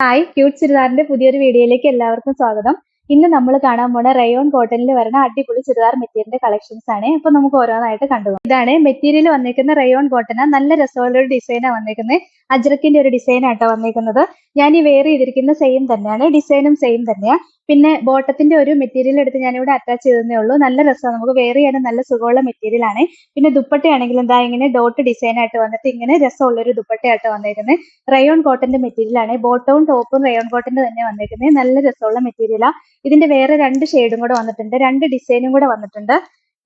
Hi, cute ചുരിദാറിന്റെ പുതിയൊരു വീഡിയോയിലേക്ക് എല്ലാവർക്കും സ്വാഗതം. ഇന്ന് നമ്മൾ കാണാൻ പോണ റയോൺ കോട്ടണിൽ വരുന്ന അടിപൊളി ചുരിദാർ മെറ്റീരിയലിന്റെ കളക്ഷൻസ് ആണ്. അപ്പൊ നമുക്ക് ഓരോന്നായിട്ട് കണ്ടുപോകാം. ഇതാണ് മെറ്റീരിയൽ വന്നേക്കുന്ന റയോൺ കോട്ടൺ. നല്ല രസമുള്ള ഒരു ഡിസൈനാണ് വന്നേക്കുന്നത്. അജ്രക്കിന്റെ ഒരു ഡിസൈൻ ആട്ടോ വന്നേക്കുന്നത്. ഞാൻ ഈ വെയർ ചെയ്തിരിക്കുന്ന സെയിം തന്നെയാണ്, ഡിസൈനും സെയിം തന്നെയാണ്. പിന്നെ ബോട്ടത്തിന്റെ ഒരു മെറ്റീരിയൽ എടുത്ത് ഞാനിവിടെ അറ്റാച്ച് ചെയ്തേ ഉള്ളൂ. നല്ല രസമാണ്, നമുക്ക് വെയർ ചെയ്യാൻ നല്ല സുഖമുള്ള മെറ്റീരിയൽ ആണ്. പിന്നെ ദുപ്പട്ടയാണെങ്കിൽ എന്താ ഇങ്ങനെ ഡോട്ട് ഡിസൈൻ ആയിട്ട് വന്നിട്ട് ഇങ്ങനെ രസമുള്ള ഒരു ദുപ്പട്ടയായിട്ട് വന്നേക്കുന്നത്. റയോൺ കോട്ടന്റെ മെറ്റീരിയൽ ആണ്. ബോട്ടവും ടോപ്പും റയോൺ കോട്ടന്റെ തന്നെ വന്നേക്കുന്നത്. നല്ല രസമുള്ള മെറ്റീരിയലാ. ഇതിന്റെ വേറെ രണ്ട് ഷെയ്ഡും കൂടെ വന്നിട്ടുണ്ട്, രണ്ട് ഡിസൈനും കൂടെ വന്നിട്ടുണ്ട്.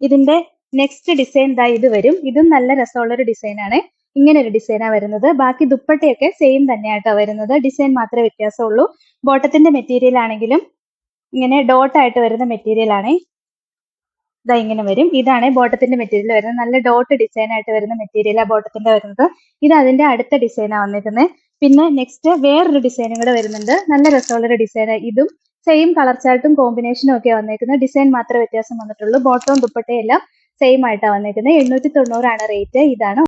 ഇതിന്റെ നെക്സ്റ്റ് ഡിസൈൻ ദാ ഇത് വരും. ഇതും നല്ല രസമുള്ള ഒരു ഡിസൈൻ ആണ്. ഇങ്ങനെ ഒരു ഡിസൈനാണ് വരുന്നത്. ബാക്കി ദുപ്പട്ടയൊക്കെ സെയിം തന്നെയായിട്ടാണ് വരുന്നത്, ഡിസൈൻ മാത്രമേ വ്യത്യാസമുള്ളൂ. ബോട്ടത്തിന്റെ മെറ്റീരിയൽ ആണെങ്കിലും ഇങ്ങനെ ഡോട്ട് ആയിട്ട് വരുന്ന മെറ്റീരിയൽ ആണ്. ഇതാ ഇങ്ങനെ വരും. ഇതാണ് ബോട്ടത്തിന്റെ മെറ്റീരിയൽ വരുന്നത്. നല്ല ഡോട്ട് ഡിസൈൻ ആയിട്ട് വരുന്ന മെറ്റീരിയലാണ് ബോട്ടത്തിന്റെ വരുന്നത്. ഇത് അതിന്റെ അടുത്ത ഡിസൈനാണ് വന്നിരിക്കുന്നത്. പിന്നെ നെക്സ്റ്റ് വേറൊരു ഡിസൈനും കൂടെ വരുന്നുണ്ട്. നല്ല രസമുള്ളൊരു ഡിസൈൻ. ഇതും സെയിം കളർ ചാർട്ടും കോമ്പിനേഷനും ഒക്കെ വന്നേക്കുന്നത്. ഡിസൈൻ മാത്രമേ വ്യത്യാസം വന്നിട്ടുള്ളൂ. ബോട്ടവും ദുപ്പട്ടയും എല്ലാം സെയിം ആയിട്ടാണ് വന്നേക്കുന്നത്. 890 റേറ്റ്. ഇതാണ്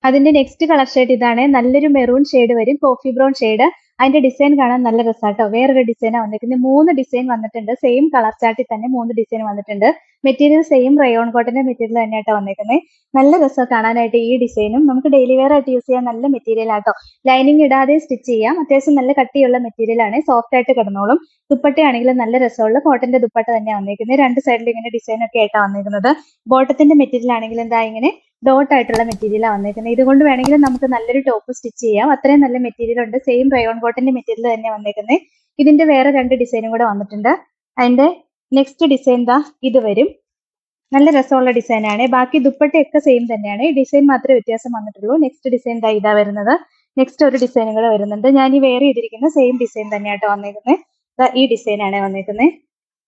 അതിന്റെ നെക്സ്റ്റ് കളർ ഷെയ്ഡ്. ഇതാണ് നല്ലൊരു മെറൂൺ ഷെയ്ഡ് വരും, കോഫി ബ്രൗൺ ഷെയ്ഡ്. അതിന്റെ ഡിസൈൻ കാണാൻ നല്ല രസാട്ടോ. വേറൊരു ഡിസൈനാണ് വന്നിരിക്കുന്നത്. 3 ഡിസൈൻ വന്നിട്ടുണ്ട്. സെയിം കളർ ചാർട്ടിൽ തന്നെ 3 ഡിസൈൻ വന്നിട്ടുണ്ട്. മെറ്റീരിയൽ സെയിം റയോൺ കോട്ടന്റെ മെറ്റീരിയൽ തന്നെയാട്ടോ വന്നേക്കുന്നത്. നല്ല രസം കാണാനായിട്ട് ഈ ഡിസൈനും. നമുക്ക് ഡെയിലി വെയർ ആയിട്ട് യൂസ് ചെയ്യാൻ നല്ല മെറ്റീരിയൽ ആട്ടോ. ലൈനിങ് ഇടാതെ സ്റ്റിച്ച് ചെയ്യാം. അത്യാവശ്യം നല്ല കട്ടിയുള്ള മെറ്റീരിയൽ ആണ്, സോഫ്റ്റ് ആയിട്ട് കിടന്നോളും. ദുപ്പട്ടയാണെങ്കിലും നല്ല രസമുള്ള കോട്ടന്റെ ദുപ്പട്ട തന്നെയാണ് വന്നേക്കുന്നത്. രണ്ട് സൈഡിൽ ഇങ്ങനെ ഡിസൈൻ ഒക്കെ ആയിട്ടാണ് വന്നേക്കുന്നത്. ബോട്ടത്തിന്റെ മെറ്റീരിയൽ ആണെങ്കിൽ എന്താ ഇങ്ങനെ ഡോട്ട് ആയിട്ടുള്ള മെറ്റീരിയലാണ് വന്നേക്കുന്നത്. ഇതുകൊണ്ട് വേണമെങ്കിൽ നമുക്ക് നല്ലൊരു ടോപ്പ് സ്റ്റിച്ച് ചെയ്യാം. അത്രയും നല്ല മെറ്റീരിയൽ ഉണ്ട്. സെയിം റയോൺ കോട്ടന്റെ മെറ്റീരിയൽ തന്നെ വന്നേക്കുന്നത്. ഇതിന്റെ വേറെ രണ്ട് ഡിസൈനും കൂടെ വന്നിട്ടുണ്ട്. അതിന്റെ നെക്സ്റ്റ് ഡിസൈൻ ദാ ഇത് വരും. നല്ല രസമുള്ള ഡിസൈൻ ആണ്. ബാക്കി ദുപ്പട്ടയൊക്കെ സെയിം തന്നെയാണ്, ഡിസൈൻ മാത്രമേ വ്യത്യാസം വന്നിട്ടുള്ളൂ. നെക്സ്റ്റ് ഡിസൈൻ ദാ ഇതാ വരുന്നത്. നെക്സ്റ്റ് ഒരു ഡിസൈനും കൂടെ വരുന്നുണ്ട്. ഞാൻ ഈ വെയർ ചെയ്തിരിക്കുന്ന സെയിം ഡിസൈൻ തന്നെയാട്ടോ വന്നേക്കുന്നത്. ഈ ഡിസൈൻ ആണ് വന്നേക്കുന്നത്.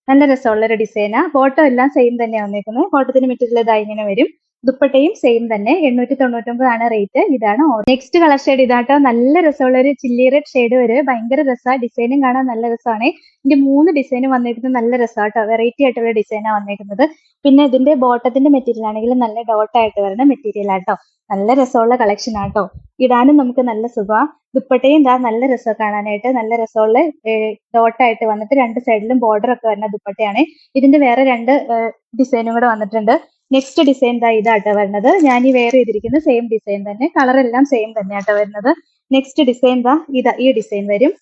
നല്ല രസമുള്ള ഒരു ഡിസൈനാ. ബോട്ടം എല്ലാം സെയിം തന്നെയാണ് വന്നേക്കുന്നത്. ബോട്ടത്തിന്റെ മെറ്റീരിയൽ ഇതാ ഇങ്ങനെ വരും. ദുപ്പട്ടയും സെയിം തന്നെ. 899 റേറ്റ്. ഇതാണ് നെക്സ്റ്റ് കളർ ഷെയ്ഡ്. ഇതാട്ടോ നല്ല രസമുള്ള ഒരു ചില്ലി റെഡ് ഷെയ്ഡ് വരും. ഭയങ്കര രസമാണ്. ഡിസൈനും കാണാൻ നല്ല രസമാണ്. ഇതിന്റെ 3 ഡിസൈനും വന്നിരിക്കുന്നത് നല്ല രസമാട്ടോ. വെറൈറ്റി ആയിട്ടുള്ള ഡിസൈനാണ് വന്നിരിക്കുന്നത്. പിന്നെ ഇതിന്റെ ബോട്ടത്തിന്റെ മെറ്റീരിയൽ ആണെങ്കിൽ നല്ല ഡോട്ട് ആയിട്ട് വരുന്ന മെറ്റീരിയൽ ആട്ടോ. നല്ല രസമുള്ള കളക്ഷൻ ആട്ടോ. ഇടാനും നമുക്ക് നല്ല സുഖമാണ്. ദുപ്പട്ടയും ഇതാ നല്ല രസം കാണാനായിട്ട്. നല്ല രസമുള്ള ഡോട്ടായിട്ട് വന്നിട്ട് രണ്ട് സൈഡിലും ബോർഡർ ഒക്കെ വരുന്ന ദുപ്പട്ടയാണ്. ഇതിന്റെ വേറെ രണ്ട് ഡിസൈനും കൂടെ വന്നിട്ടുണ്ട്. നെക്സ്റ്റ് ഡിസൈൻ ദാ ഇതാട്ടോ വരുന്നത്. ഞാൻ ഈ വെയർ ചെയ്തിരിക്കുന്ന സെയിം ഡിസൈൻ തന്നെ, കളർ എല്ലാം സെയിം തന്നെയാട്ടോ വരുന്നത്. നെക്സ്റ്റ് ഡിസൈൻ ദാ ഇതാ ഈ ഡിസൈൻ വരും.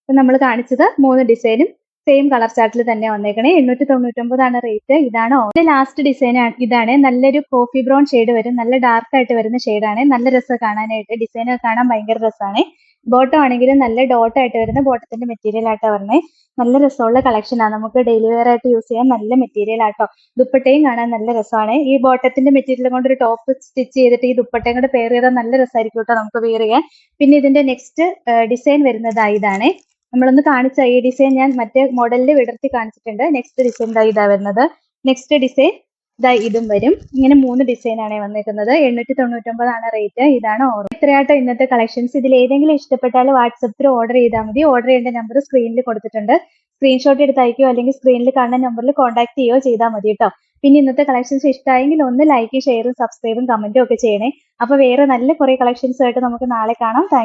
നമ്മൾ കാണിച്ചത് 3 ഡിസൈനും സെയിം കളർ ചാർട്ടിൽ തന്നെ വന്നേക്കണേ. 899 റേറ്റ്. ഇതാണ് ലാസ്റ്റ് ഡിസൈൻ. ഇതാണ് നല്ലൊരു കോഫി ബ്രൗൺ ഷെയ്ഡ് വരും. നല്ല ഡാർക്ക് ആയിട്ട് വരുന്ന ഷെയ്ഡാണ്. നല്ല രസം കാണാനായിട്ട്. ഡിസൈൻ കാണാൻ ഭയങ്കര രസമാണ്. ബോട്ടം ആണെങ്കിലും നല്ല ഡോട്ട് ആയിട്ട് വരുന്ന ബോട്ടത്തിന്റെ മെറ്റീരിയൽ ആട്ടോ പറഞ്ഞേ. നല്ല രസമുള്ള കളക്ഷനാണ്. നമുക്ക് ഡെയിലി വെയർ ആയിട്ട് യൂസ് ചെയ്യാൻ നല്ല മെറ്റീരിയൽ ആട്ടോ. ദുപ്പട്ടയും കാണാൻ നല്ല രസമാണ്. ഈ ബോട്ടത്തിന്റെ മെറ്റീരിയൽ കൊണ്ട് ഒരു ടോപ്പ് സ്റ്റിച്ച് ചെയ്തിട്ട് ഈ ദുപ്പട്ടയും കൂടെ പെയർ ചെയ്താൽ നല്ല രസമായിരിക്കും കേട്ടോ നമുക്ക് വെയർ ചെയ്യാൻ. പിന്നെ ഇതിന്റെ നെക്സ്റ്റ് ഡിസൈൻ വരുന്നത് ഇതാണ്. നമ്മളൊന്ന് കാണിച്ച ഈ ഡിസൈൻ ഞാൻ മറ്റേ മോഡലിൽ വിടർത്തി കാണിച്ചിട്ടുണ്ട്. നെക്സ്റ്റ് ഡിസൈൻ ഇതാ വരുന്നത്. നെക്സ്റ്റ് ഡിസൈൻ ഇതാ ഇതും വരും. ഇങ്ങനെ 3 ഡിസൈൻ ആണ് വന്നിരിക്കുന്നത്. 899 റേറ്റ്. ഇതാണ് ഇത്രയാട്ടോ ഇന്നത്തെ കളക്ഷൻസ്. ഇതിൽ ഏതെങ്കിലും ഇഷ്ടപ്പെട്ടാൽ വാട്സപ്പിൽ ഓർഡർ ചെയ്താൽ മതി. ഓർഡർ ചെയ്യേണ്ട നമ്പർ സ്ക്രീനിൽ കൊടുത്തിട്ടുണ്ട്. സ്ക്രീൻഷോട്ട് എടുത്ത് അയക്കുകയോ അല്ലെങ്കിൽ സ്ക്രീനിൽ കാണുന്ന നമ്പറിൽ കോൺടാക്ട് ചെയ്യുകയോ ചെയ്താൽ മതി കേട്ടോ. പിന്നെ ഇന്നത്തെ കളക്ഷൻസ് ഇഷ്ടമായെങ്കിൽ ഒന്ന് ലൈക്ക്, ഷെയറും സബ്സ്ക്രൈബും കമന്റും ഒക്കെ ചെയ്യണേ. അപ്പൊ വേറെ നല്ല കുറെ കളക്ഷൻസ് ആയിട്ട് നമുക്ക് നാളെ കാണാം. താങ്ക്